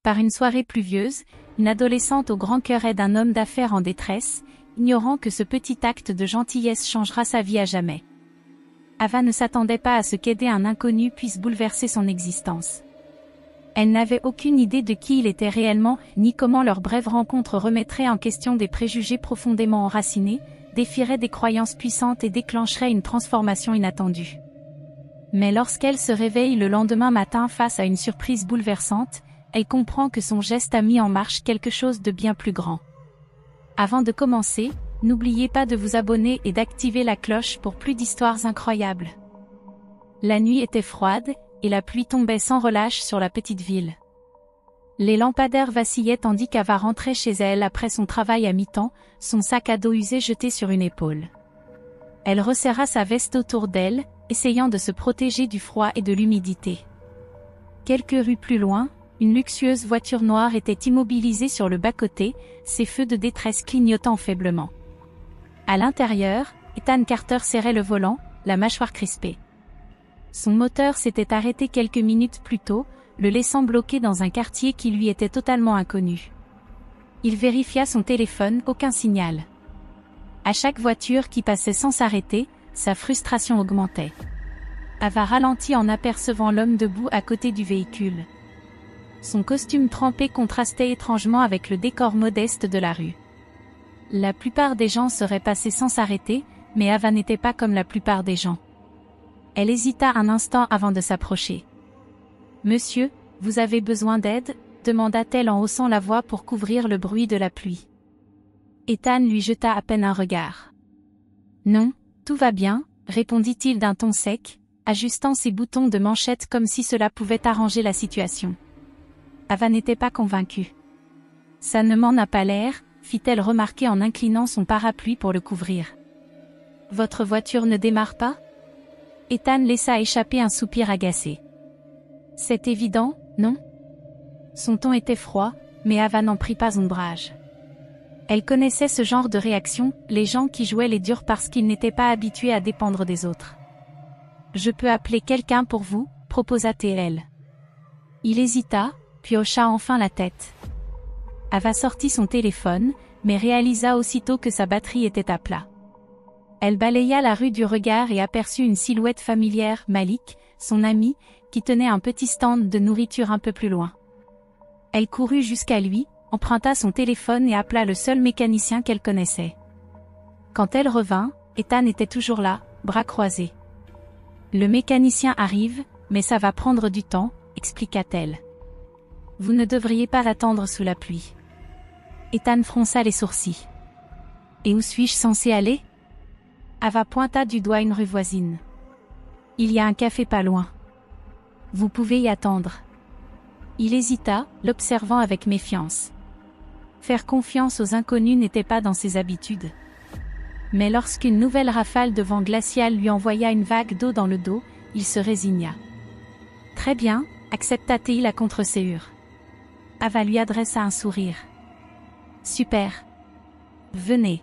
Par une soirée pluvieuse, une adolescente au grand cœur aide un homme d'affaires en détresse, ignorant que ce petit acte de gentillesse changera sa vie à jamais. Ava ne s'attendait pas à ce qu'aider un inconnu puisse bouleverser son existence. Elle n'avait aucune idée de qui il était réellement, ni comment leur brève rencontre remettrait en question des préjugés profondément enracinés, défierait des croyances puissantes et déclencherait une transformation inattendue. Mais lorsqu'elle se réveille le lendemain matin face à une surprise bouleversante, elle comprend que son geste a mis en marche quelque chose de bien plus grand. Avant de commencer, n'oubliez pas de vous abonner et d'activer la cloche pour plus d'histoires incroyables. La nuit était froide, et la pluie tombait sans relâche sur la petite ville. Les lampadaires vacillaient tandis qu'Ava rentrait chez elle après son travail à mi-temps, son sac à dos usé jeté sur une épaule. Elle resserra sa veste autour d'elle, essayant de se protéger du froid et de l'humidité. Quelques rues plus loin, une luxueuse voiture noire était immobilisée sur le bas-côté, ses feux de détresse clignotant faiblement. À l'intérieur, Ethan Carter serrait le volant, la mâchoire crispée. Son moteur s'était arrêté quelques minutes plus tôt, le laissant bloqué dans un quartier qui lui était totalement inconnu. Il vérifia son téléphone, aucun signal. À chaque voiture qui passait sans s'arrêter, sa frustration augmentait. Ava ralentit en apercevant l'homme debout à côté du véhicule. Son costume trempé contrastait étrangement avec le décor modeste de la rue. La plupart des gens seraient passés sans s'arrêter, mais Ava n'était pas comme la plupart des gens. Elle hésita un instant avant de s'approcher. « Monsieur, vous avez besoin d'aide ?» demanda-t-elle en haussant la voix pour couvrir le bruit de la pluie. Ethan lui jeta à peine un regard. « Non, tout va bien », répondit-il d'un ton sec, ajustant ses boutons de manchette comme si cela pouvait arranger la situation. Ava n'était pas convaincue. « Ça ne m'en a pas l'air », fit-elle remarquer en inclinant son parapluie pour le couvrir. « Votre voiture ne démarre pas ?» Ethan laissa échapper un soupir agacé. « C'est évident, non ?» Son ton était froid, mais Ava n'en prit pas ombrage. Elle connaissait ce genre de réaction, les gens qui jouaient les durs parce qu'ils n'étaient pas habitués à dépendre des autres. « Je peux appeler quelqu'un pour vous ?» proposa-t-elle. Il hésita, puis hocha enfin la tête. Ava sortit son téléphone, mais réalisa aussitôt que sa batterie était à plat. Elle balaya la rue du regard et aperçut une silhouette familière, Malik, son ami, qui tenait un petit stand de nourriture un peu plus loin. Elle courut jusqu'à lui, emprunta son téléphone et appela le seul mécanicien qu'elle connaissait. Quand elle revint, Ethan était toujours là, bras croisés. « Le mécanicien arrive, mais ça va prendre du temps », expliqua-t-elle. « Vous ne devriez pas l'attendre sous la pluie. » Ethan fronça les sourcils. « Et où suis-je censé aller ?» Ava pointa du doigt une rue voisine. « Il y a un café pas loin. Vous pouvez y attendre. » Il hésita, l'observant avec méfiance. Faire confiance aux inconnus n'était pas dans ses habitudes. Mais lorsqu'une nouvelle rafale de vent glacial lui envoya une vague d'eau dans le dos, il se résigna. « Très bien », accepta-t-il à contre-séhur. Ava lui adressa un sourire. « Super. Venez. »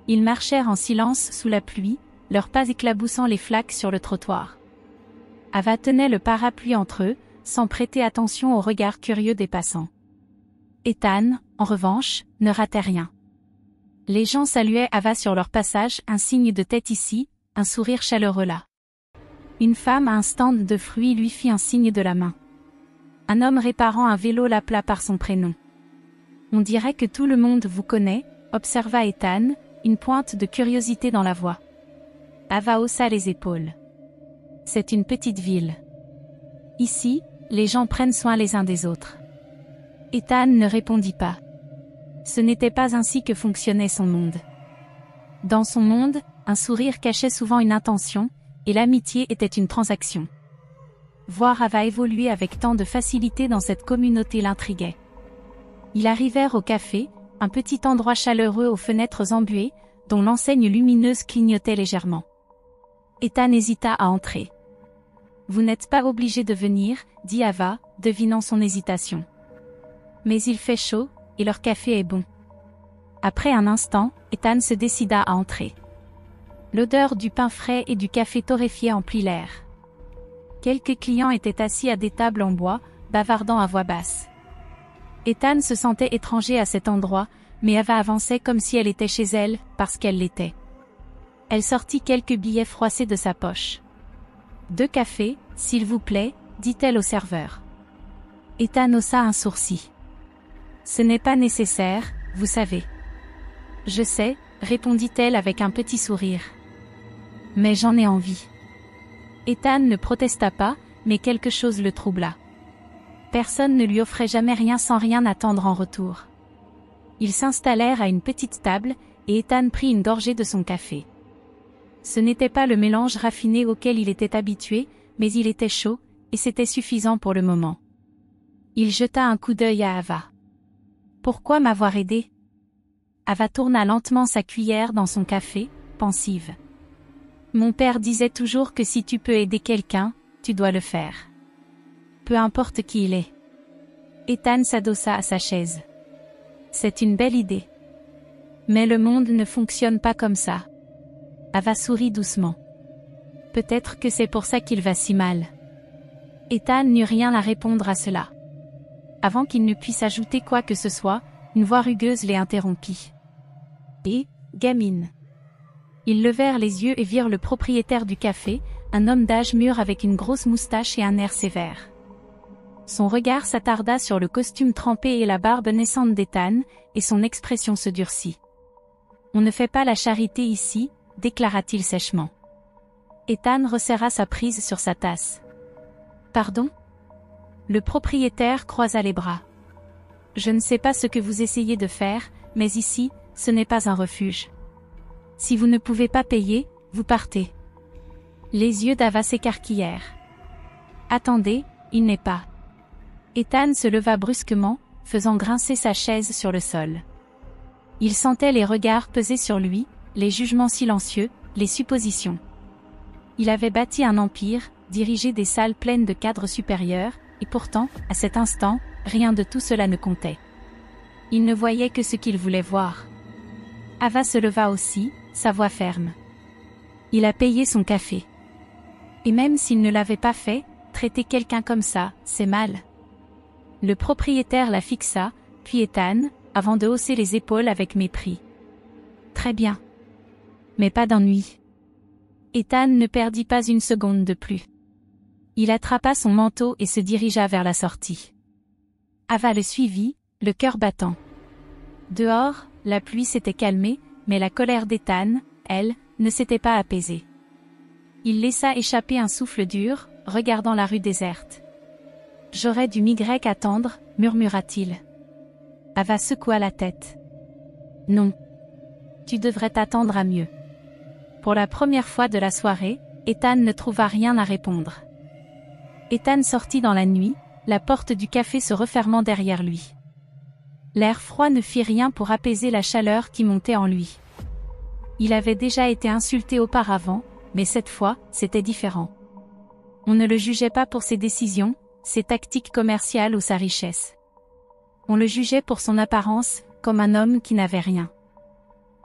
Ils marchèrent en silence sous la pluie, leurs pas éclaboussant les flaques sur le trottoir. Ava tenait le parapluie entre eux, sans prêter attention aux regards curieux des passants. Ethan, en revanche, ne ratait rien. Les gens saluaient Ava sur leur passage, un signe de tête ici, un sourire chaleureux là. Une femme à un stand de fruits lui fit un signe de la main. Un homme réparant un vélo l'appela par son prénom. « On dirait que tout le monde vous connaît », observa Ethan, une pointe de curiosité dans la voix. Ava haussa les épaules. « C'est une petite ville. Ici, les gens prennent soin les uns des autres. » Ethan ne répondit pas. Ce n'était pas ainsi que fonctionnait son monde. Dans son monde, un sourire cachait souvent une intention, et l'amitié était une transaction. Voir Ava évoluer avec tant de facilité dans cette communauté l'intriguait. Ils arrivèrent au café, un petit endroit chaleureux aux fenêtres embuées, dont l'enseigne lumineuse clignotait légèrement. Ethan hésita à entrer. « Vous n'êtes pas obligé de venir, » dit Ava, devinant son hésitation. « Mais il fait chaud, et leur café est bon. » Après un instant, Ethan se décida à entrer. L'odeur du pain frais et du café torréfié emplit l'air. Quelques clients étaient assis à des tables en bois, bavardant à voix basse. Ethan se sentait étranger à cet endroit, mais Ava avançait comme si elle était chez elle, parce qu'elle l'était. Elle sortit quelques billets froissés de sa poche. « 2 cafés, s'il vous plaît, dit-elle au serveur. Ethan haussa un sourcil. « Ce n'est pas nécessaire, vous savez. »« Je sais, » répondit-elle avec un petit sourire. « Mais j'en ai envie. » Ethan ne protesta pas, mais quelque chose le troubla. Personne ne lui offrait jamais rien sans rien attendre en retour. Ils s'installèrent à une petite table, et Ethan prit une gorgée de son café. Ce n'était pas le mélange raffiné auquel il était habitué, mais il était chaud, et c'était suffisant pour le moment. Il jeta un coup d'œil à Ava. « Pourquoi m'avoir aidé ?» Ava tourna lentement sa cuillère dans son café, pensive. « Mon père disait toujours que si tu peux aider quelqu'un, tu dois le faire. Peu importe qui il est. » Ethan s'adossa à sa chaise. « C'est une belle idée. Mais le monde ne fonctionne pas comme ça. » Ava sourit doucement. « Peut-être que c'est pour ça qu'il va si mal. » Ethan n'eut rien à répondre à cela. Avant qu'il ne puisse ajouter quoi que ce soit, une voix rugueuse les interrompit. « Et, gamine !» Ils levèrent les yeux et virent le propriétaire du café, un homme d'âge mûr avec une grosse moustache et un air sévère. Son regard s'attarda sur le costume trempé et la barbe naissante d'Ethan, et son expression se durcit. « On ne fait pas la charité ici, » déclara-t-il sèchement. Ethan resserra sa prise sur sa tasse. « Pardon ?» Le propriétaire croisa les bras. « Je ne sais pas ce que vous essayez de faire, mais ici, ce n'est pas un refuge. Si vous ne pouvez pas payer, vous partez. » Les yeux d'Ava s'écarquillèrent. « Attendez, il n'est pas. » Ethan se leva brusquement, faisant grincer sa chaise sur le sol. Il sentait les regards peser sur lui, les jugements silencieux, les suppositions. Il avait bâti un empire, dirigé des salles pleines de cadres supérieurs, et pourtant, à cet instant, rien de tout cela ne comptait. Il ne voyait que ce qu'il voulait voir. Ava se leva aussi, sa voix ferme. Il a payé son café. Et même s'il ne l'avait pas fait, traiter quelqu'un comme ça, c'est mal. Le propriétaire la fixa, puis Ethan, avant de hausser les épaules avec mépris. Très bien. Mais pas d'ennui. Ethan ne perdit pas une seconde de plus. Il attrapa son manteau et se dirigea vers la sortie. Ava le suivit, le cœur battant. Dehors, la pluie s'était calmée, mais la colère d'Ethan, elle, ne s'était pas apaisée. Il laissa échapper un souffle dur, regardant la rue déserte. « J'aurais dû m'y attendre, » murmura-t-il. Ava secoua la tête. « Non. Tu devrais t'attendre à mieux. » Pour la première fois de la soirée, Ethan ne trouva rien à répondre. Ethan sortit dans la nuit, la porte du café se refermant derrière lui. L'air froid ne fit rien pour apaiser la chaleur qui montait en lui. Il avait déjà été insulté auparavant, mais cette fois, c'était différent. On ne le jugeait pas pour ses décisions, ses tactiques commerciales ou sa richesse. On le jugeait pour son apparence, comme un homme qui n'avait rien.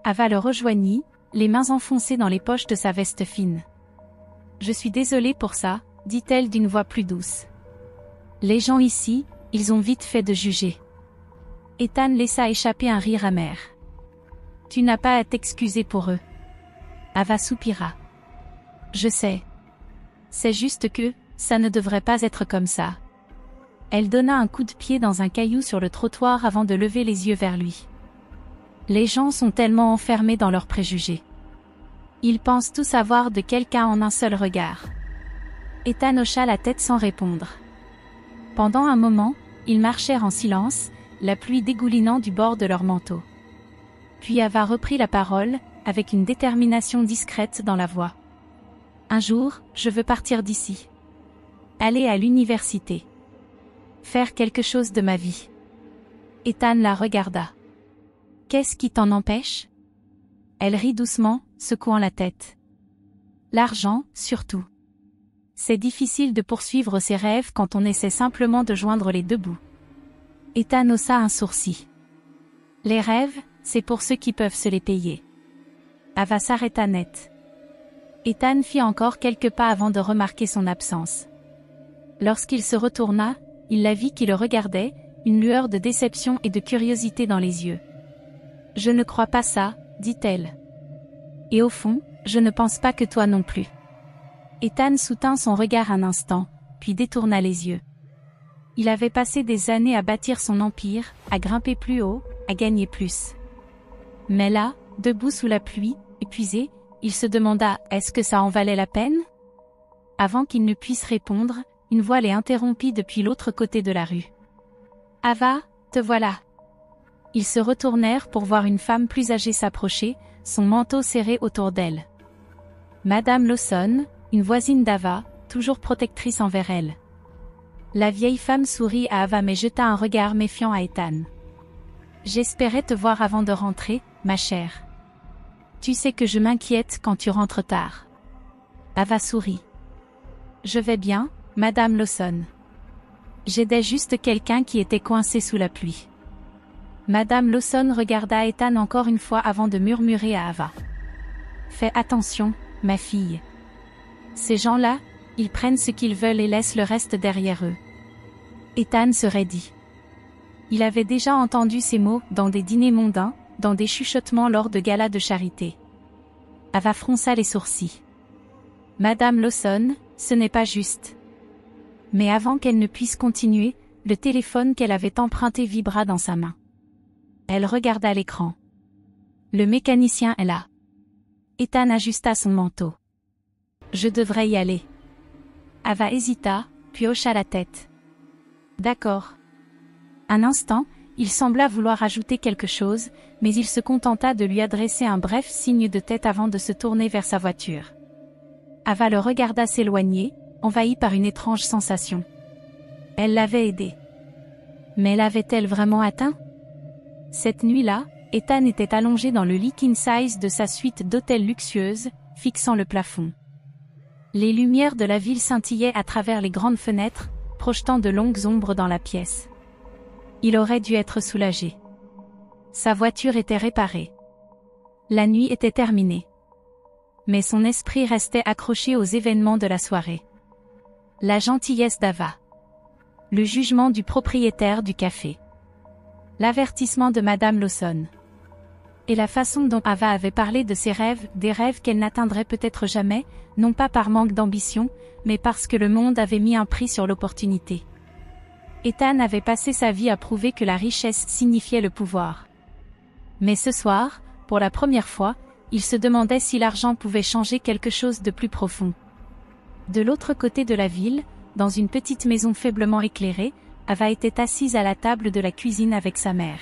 Ava le rejoignit, les mains enfoncées dans les poches de sa veste fine. « Je suis désolée pour ça, » dit-elle d'une voix plus douce. « Les gens ici, ils ont vite fait de juger. » Ethan laissa échapper un rire amer. « Tu n'as pas à t'excuser pour eux. » Ava soupira. « Je sais. C'est juste que, ça ne devrait pas être comme ça. » Elle donna un coup de pied dans un caillou sur le trottoir avant de lever les yeux vers lui. Les gens sont tellement enfermés dans leurs préjugés. Ils pensent tout savoir de quelqu'un en un seul regard. Ethan hocha la tête sans répondre. Pendant un moment, ils marchèrent en silence, la pluie dégoulinant du bord de leur manteau. Puis Ava reprit la parole, avec une détermination discrète dans la voix. « Un jour, je veux partir d'ici. Aller à l'université. Faire quelque chose de ma vie. » Ethan la regarda. « Qu'est-ce qui t'en empêche ?» Elle rit doucement, secouant la tête. « L'argent, surtout. C'est difficile de poursuivre ses rêves quand on essaie simplement de joindre les deux bouts. » Ethan haussa un sourcil. « Les rêves, c'est pour ceux qui peuvent se les payer. » Ava s'arrêta net. Ethan fit encore quelques pas avant de remarquer son absence. Lorsqu'il se retourna, il la vit qui le regardait, une lueur de déception et de curiosité dans les yeux. « Je ne crois pas ça, dit-elle. Et au fond, je ne pense pas que toi non plus. » Ethan soutint son regard un instant, puis détourna les yeux. Il avait passé des années à bâtir son empire, à grimper plus haut, à gagner plus. Mais là, debout sous la pluie, épuisé, il se demanda « Est-ce que ça en valait la peine ?» Avant qu'il ne puisse répondre, une voix les interrompit depuis l'autre côté de la rue. « Ava, te voilà !» Ils se retournèrent pour voir une femme plus âgée s'approcher, son manteau serré autour d'elle. Madame Lawson, une voisine d'Ava, toujours protectrice envers elle. La vieille femme sourit à Ava mais jeta un regard méfiant à Ethan. « J'espérais te voir avant de rentrer, ma chère. Tu sais que je m'inquiète quand tu rentres tard. » Ava sourit. « Je vais bien, Madame Lawson. J'aidais juste quelqu'un qui était coincé sous la pluie. » Madame Lawson regarda Ethan encore une fois avant de murmurer à Ava. « Fais attention, ma fille. Ces gens-là, ils prennent ce qu'ils veulent et laissent le reste derrière eux. » Ethan se raidit. Il avait déjà entendu ces mots dans des dîners mondains, dans des chuchotements lors de galas de charité. Ava fronça les sourcils. « Madame Lawson, ce n'est pas juste. » Mais avant qu'elle ne puisse continuer, le téléphone qu'elle avait emprunté vibra dans sa main. Elle regarda l'écran. Le mécanicien est là. Ethan ajusta son manteau. « Je devrais y aller. » Ava hésita, puis hocha la tête. « D'accord. » Un instant, il sembla vouloir ajouter quelque chose, mais il se contenta de lui adresser un bref signe de tête avant de se tourner vers sa voiture. Ava le regarda s'éloigner, envahie par une étrange sensation. Elle l'avait aidé. Mais l'avait-elle vraiment atteint? Cette nuit-là, Ethan était allongé dans le lit king size de sa suite d'hôtels luxueuse, fixant le plafond. Les lumières de la ville scintillaient à travers les grandes fenêtres, projetant de longues ombres dans la pièce. Il aurait dû être soulagé. Sa voiture était réparée. La nuit était terminée. Mais son esprit restait accroché aux événements de la soirée. La gentillesse d'Ava. Le jugement du propriétaire du café. L'avertissement de Madame Lawson. Et la façon dont Ava avait parlé de ses rêves, des rêves qu'elle n'atteindrait peut-être jamais, non pas par manque d'ambition, mais parce que le monde avait mis un prix sur l'opportunité. Ethan avait passé sa vie à prouver que la richesse signifiait le pouvoir. Mais ce soir, pour la première fois, il se demandait si l'argent pouvait changer quelque chose de plus profond. De l'autre côté de la ville, dans une petite maison faiblement éclairée, Ava était assise à la table de la cuisine avec sa mère.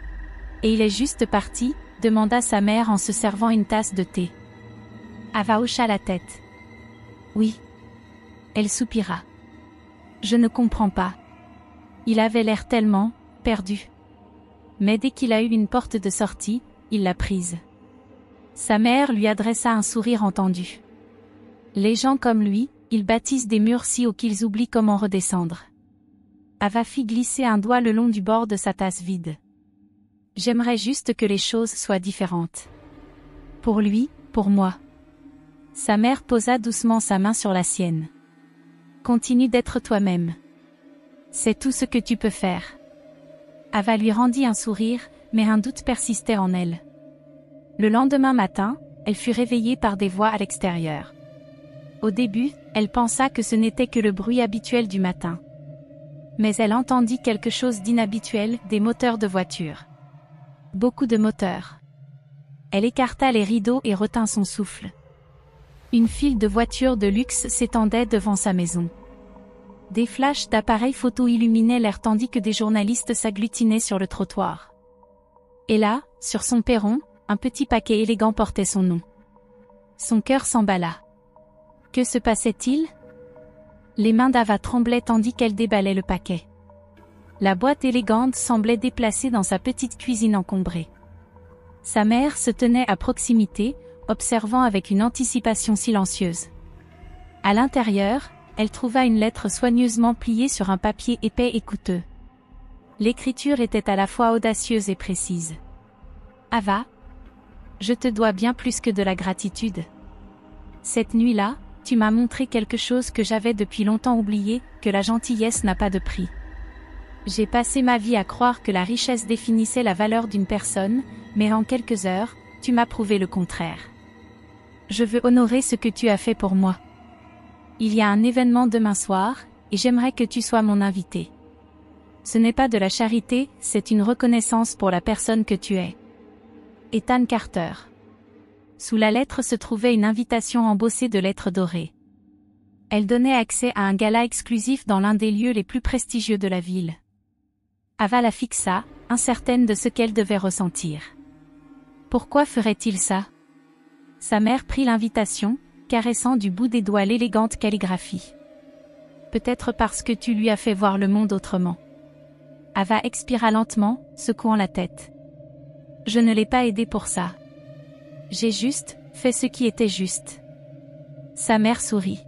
« Et il est juste parti ?» demanda sa mère en se servant une tasse de thé. Ava hocha la tête. « Oui. » Elle soupira. « Je ne comprends pas. Il avait l'air tellement perdu. » Mais dès qu'il a eu une porte de sortie, il l'a prise. Sa mère lui adressa un sourire entendu. Les gens comme lui, ils bâtissent des murs si hauts qu'ils oublient comment redescendre. Ava fit glisser un doigt le long du bord de sa tasse vide. J'aimerais juste que les choses soient différentes. Pour lui, pour moi. Sa mère posa doucement sa main sur la sienne. Continue d'être toi-même. C'est tout ce que tu peux faire. Ava lui rendit un sourire, mais un doute persistait en elle. Le lendemain matin, elle fut réveillée par des voix à l'extérieur. Au début, elle pensa que ce n'était que le bruit habituel du matin. Mais elle entendit quelque chose d'inhabituel, des moteurs de voiture. Beaucoup de moteurs. Elle écarta les rideaux et retint son souffle. Une file de voitures de luxe s'étendait devant sa maison. Des flashs d'appareils photo illuminaient l'air tandis que des journalistes s'agglutinaient sur le trottoir. Et là, sur son perron, un petit paquet élégant portait son nom. Son cœur s'emballa. Que se passait-il? Les mains d'Ava tremblaient tandis qu'elle déballait le paquet. La boîte élégante semblait déplacée dans sa petite cuisine encombrée. Sa mère se tenait à proximité, observant avec une anticipation silencieuse. À l'intérieur, elle trouva une lettre soigneusement pliée sur un papier épais et coûteux. L'écriture était à la fois audacieuse et précise. « Ava, je te dois bien plus que de la gratitude. Cette nuit-là, tu m'as montré quelque chose que j'avais depuis longtemps oublié, que la gentillesse n'a pas de prix. J'ai passé ma vie à croire que la richesse définissait la valeur d'une personne, mais en quelques heures, tu m'as prouvé le contraire. Je veux honorer ce que tu as fait pour moi. Il y a un événement demain soir, et j'aimerais que tu sois mon invité. Ce n'est pas de la charité, c'est une reconnaissance pour la personne que tu es. Ethan Carter. Sous la lettre se trouvait une invitation embossée de lettres dorées. Elle donnait accès à un gala exclusif dans l'un des lieux les plus prestigieux de la ville. Ava la fixa, incertaine de ce qu'elle devait ressentir. Pourquoi ferait-il ça? Sa mère prit l'invitation, caressant du bout des doigts l'élégante calligraphie. Peut-être parce que tu lui as fait voir le monde autrement. Ava expira lentement, secouant la tête. Je ne l'ai pas aidé pour ça. J'ai juste fait ce qui était juste. Sa mère sourit.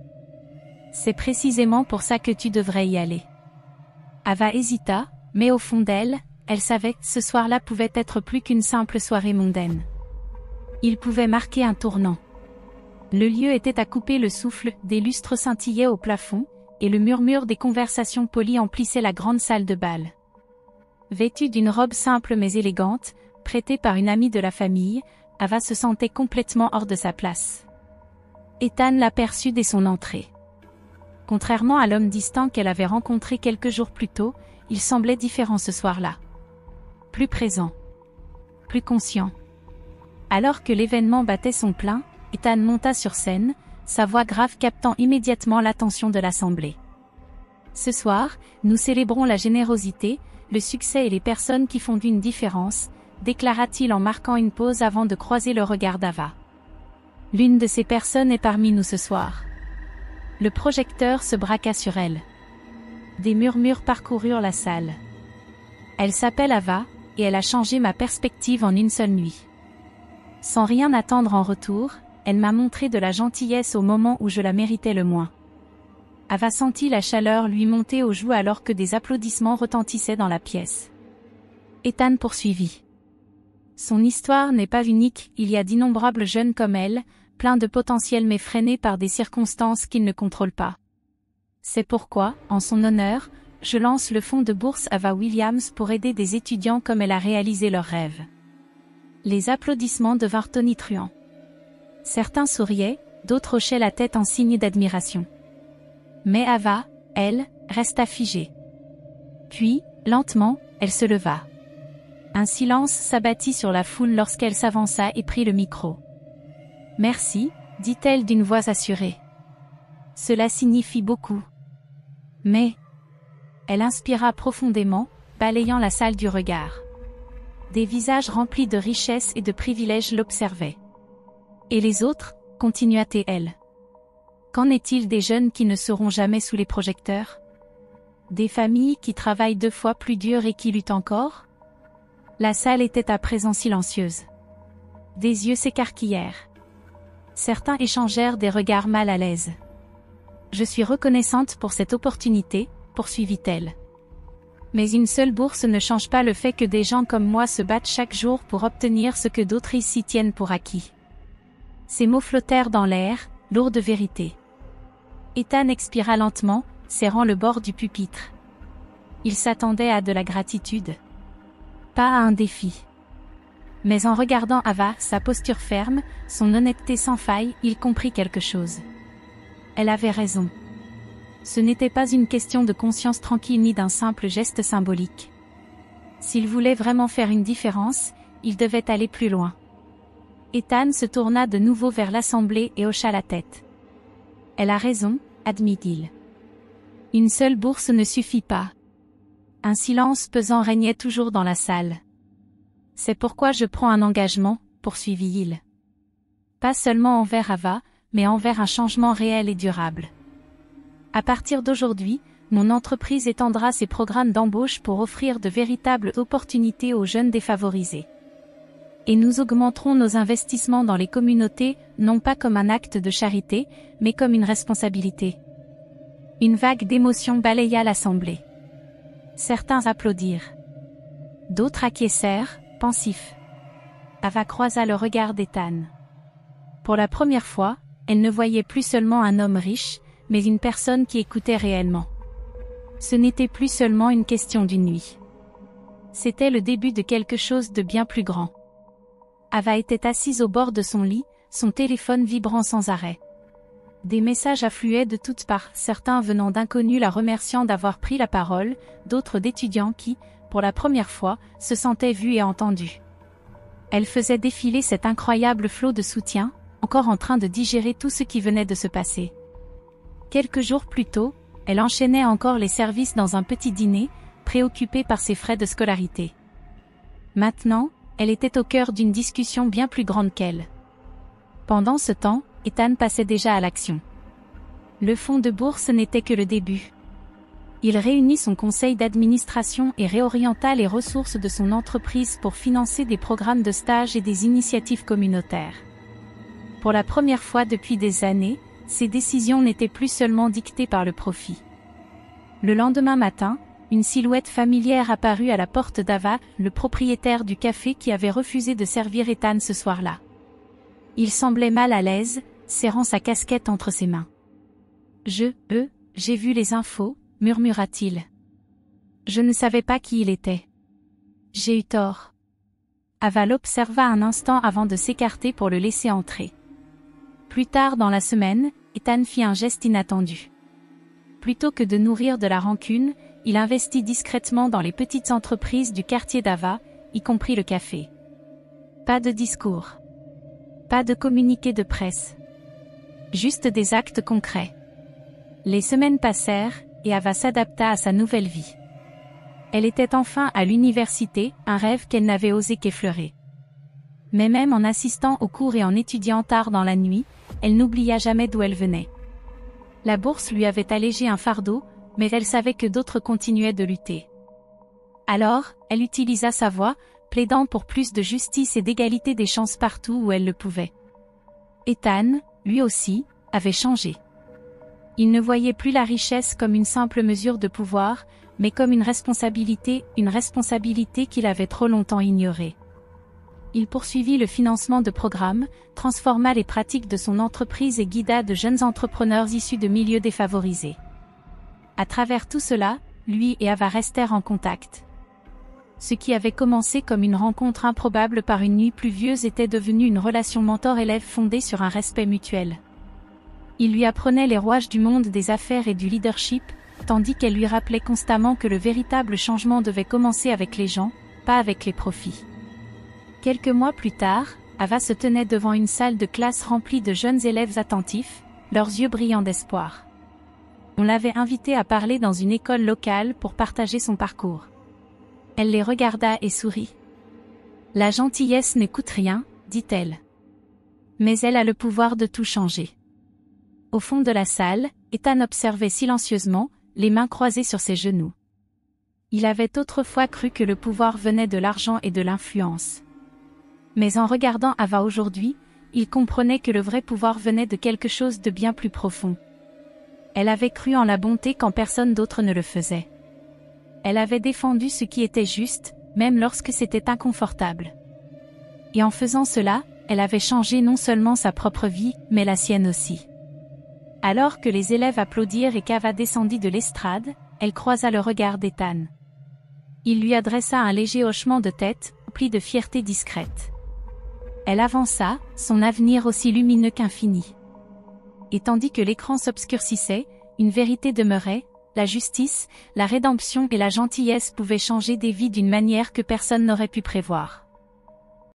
C'est précisément pour ça que tu devrais y aller. Ava hésita, mais au fond d'elle, elle savait que ce soir-là pouvait être plus qu'une simple soirée mondaine. Il pouvait marquer un tournant. Le lieu était à couper le souffle, des lustres scintillaient au plafond, et le murmure des conversations polies emplissait la grande salle de bal. Vêtue d'une robe simple mais élégante, prêtée par une amie de la famille, Ava se sentait complètement hors de sa place. Ethan l'aperçut dès son entrée. Contrairement à l'homme distant qu'elle avait rencontré quelques jours plus tôt, il semblait différent ce soir-là. Plus présent. Plus conscient. Alors que l'événement battait son plein, Ethan monta sur scène, sa voix grave captant immédiatement l'attention de l'assemblée. Ce soir, nous célébrons la générosité, le succès et les personnes qui font une différence, déclara-t-il en marquant une pause avant de croiser le regard d'Ava. L'une de ces personnes est parmi nous ce soir. Le projecteur se braqua sur elle. Des murmures parcoururent la salle. Elle s'appelle Ava, et elle a changé ma perspective en une seule nuit. Sans rien attendre en retour, elle m'a montré de la gentillesse au moment où je la méritais le moins. Ava sentit la chaleur lui monter aux joues alors que des applaudissements retentissaient dans la pièce. Ethan poursuivit. Son histoire n'est pas unique, il y a d'innombrables jeunes comme elle, pleins de potentiel mais freinés par des circonstances qu'ils ne contrôlent pas. C'est pourquoi, en son honneur, je lance le fonds de bourse Ava Williams pour aider des étudiants comme elle à réaliser leurs rêves. Les applaudissements devinrent tonitruants. Certains souriaient, d'autres hochaient la tête en signe d'admiration. Mais Ava, elle, resta figée. Puis, lentement, elle se leva. Un silence s'abattit sur la foule lorsqu'elle s'avança et prit le micro. « Merci, dit-elle d'une voix assurée. Cela signifie beaucoup. Mais... » Elle inspira profondément, balayant la salle du regard. Des visages remplis de richesse et de privilèges l'observaient. « Et les autres ?» continua-t-elle. « Qu'en est-il des jeunes qui ne seront jamais sous les projecteurs? Des familles qui travaillent 2 fois plus dur et qui luttent encore ?» La salle était à présent silencieuse. Des yeux s'écarquillèrent. Certains échangèrent des regards mal à l'aise. « Je suis reconnaissante pour cette opportunité, » poursuivit-elle. Mais une seule bourse ne change pas le fait que des gens comme moi se battent chaque jour pour obtenir ce que d'autres ici tiennent pour acquis. Ces mots flottèrent dans l'air, lourds de vérité. Ethan expira lentement, serrant le bord du pupitre. Il s'attendait à de la gratitude. Pas à un défi. Mais en regardant Ava, sa posture ferme, son honnêteté sans faille, il comprit quelque chose. Elle avait raison. Ce n'était pas une question de conscience tranquille ni d'un simple geste symbolique. S'il voulait vraiment faire une différence, il devait aller plus loin. Ethan se tourna de nouveau vers l'assemblée et hocha la tête. « Elle a raison, » admit-il. « Une seule bourse ne suffit pas. » Un silence pesant régnait toujours dans la salle. « C'est pourquoi je prends un engagement, » poursuivit-il. « Pas seulement envers Ava, mais envers un changement réel et durable. À partir d'aujourd'hui, mon entreprise étendra ses programmes d'embauche pour offrir de véritables opportunités aux jeunes défavorisés. Et nous augmenterons nos investissements dans les communautés, non pas comme un acte de charité, mais comme une responsabilité. » Une vague d'émotion balaya l'assemblée. Certains applaudirent. D'autres acquiescèrent, pensifs. Ava croisa le regard d'Ethan. Pour la première fois, elle ne voyait plus seulement un homme riche, mais une personne qui écoutait réellement. Ce n'était plus seulement une question d'une nuit. C'était le début de quelque chose de bien plus grand. Ava était assise au bord de son lit, son téléphone vibrant sans arrêt. Des messages affluaient de toutes parts, certains venant d'inconnus la remerciant d'avoir pris la parole, d'autres d'étudiants qui, pour la première fois, se sentaient vus et entendus. Elle faisait défiler cet incroyable flot de soutien, encore en train de digérer tout ce qui venait de se passer. Quelques jours plus tôt, elle enchaînait encore les services dans un petit dîner, préoccupée par ses frais de scolarité. Maintenant, elle était au cœur d'une discussion bien plus grande qu'elle. Pendant ce temps, Ethan passait déjà à l'action. Le fonds de bourse n'était que le début. Il réunit son conseil d'administration et réorienta les ressources de son entreprise pour financer des programmes de stage et des initiatives communautaires. Pour la première fois depuis des années, ses décisions n'étaient plus seulement dictées par le profit. Le lendemain matin, une silhouette familière apparut à la porte d'Ava, le propriétaire du café qui avait refusé de servir Ethan ce soir-là. Il semblait mal à l'aise, serrant sa casquette entre ses mains. J'ai vu les infos, murmura-t-il. Je ne savais pas qui il était. J'ai eu tort. Ava l'observa un instant avant de s'écarter pour le laisser entrer. Plus tard dans la semaine, Ethan fit un geste inattendu. Plutôt que de nourrir de la rancune, il investit discrètement dans les petites entreprises du quartier d'Ava, y compris le café. Pas de discours. Pas de communiqué de presse. Juste des actes concrets. Les semaines passèrent, et Ava s'adapta à sa nouvelle vie. Elle était enfin à l'université, un rêve qu'elle n'avait osé qu'effleurer. Mais même en assistant aux cours et en étudiant tard dans la nuit, elle n'oublia jamais d'où elle venait. La bourse lui avait allégé un fardeau, mais elle savait que d'autres continuaient de lutter. Alors, elle utilisa sa voix, plaidant pour plus de justice et d'égalité des chances partout où elle le pouvait. Ethan, lui aussi, avait changé. Il ne voyait plus la richesse comme une simple mesure de pouvoir, mais comme une responsabilité qu'il avait trop longtemps ignorée. Il poursuivit le financement de programmes, transforma les pratiques de son entreprise et guida de jeunes entrepreneurs issus de milieux défavorisés. À travers tout cela, lui et Ava restèrent en contact. Ce qui avait commencé comme une rencontre improbable par une nuit pluvieuse était devenu une relation mentor-élève fondée sur un respect mutuel. Il lui apprenait les rouages du monde des affaires et du leadership, tandis qu'elle lui rappelait constamment que le véritable changement devait commencer avec les gens, pas avec les profits. Quelques mois plus tard, Ava se tenait devant une salle de classe remplie de jeunes élèves attentifs, leurs yeux brillants d'espoir. On l'avait invitée à parler dans une école locale pour partager son parcours. Elle les regarda et sourit. « La gentillesse ne coûte rien, dit-elle. Mais elle a le pouvoir de tout changer. » Au fond de la salle, Ethan observait silencieusement, les mains croisées sur ses genoux. Il avait autrefois cru que le pouvoir venait de l'argent et de l'influence. Mais en regardant Ava aujourd'hui, il comprenait que le vrai pouvoir venait de quelque chose de bien plus profond. Elle avait cru en la bonté quand personne d'autre ne le faisait. Elle avait défendu ce qui était juste, même lorsque c'était inconfortable. Et en faisant cela, elle avait changé non seulement sa propre vie, mais la sienne aussi. Alors que les élèves applaudirent et qu'Ava descendit de l'estrade, elle croisa le regard d'Ethan. Il lui adressa un léger hochement de tête, empli de fierté discrète. Elle avança, son avenir aussi lumineux qu'infini. Et tandis que l'écran s'obscurcissait, une vérité demeurait, la justice, la rédemption et la gentillesse pouvaient changer des vies d'une manière que personne n'aurait pu prévoir.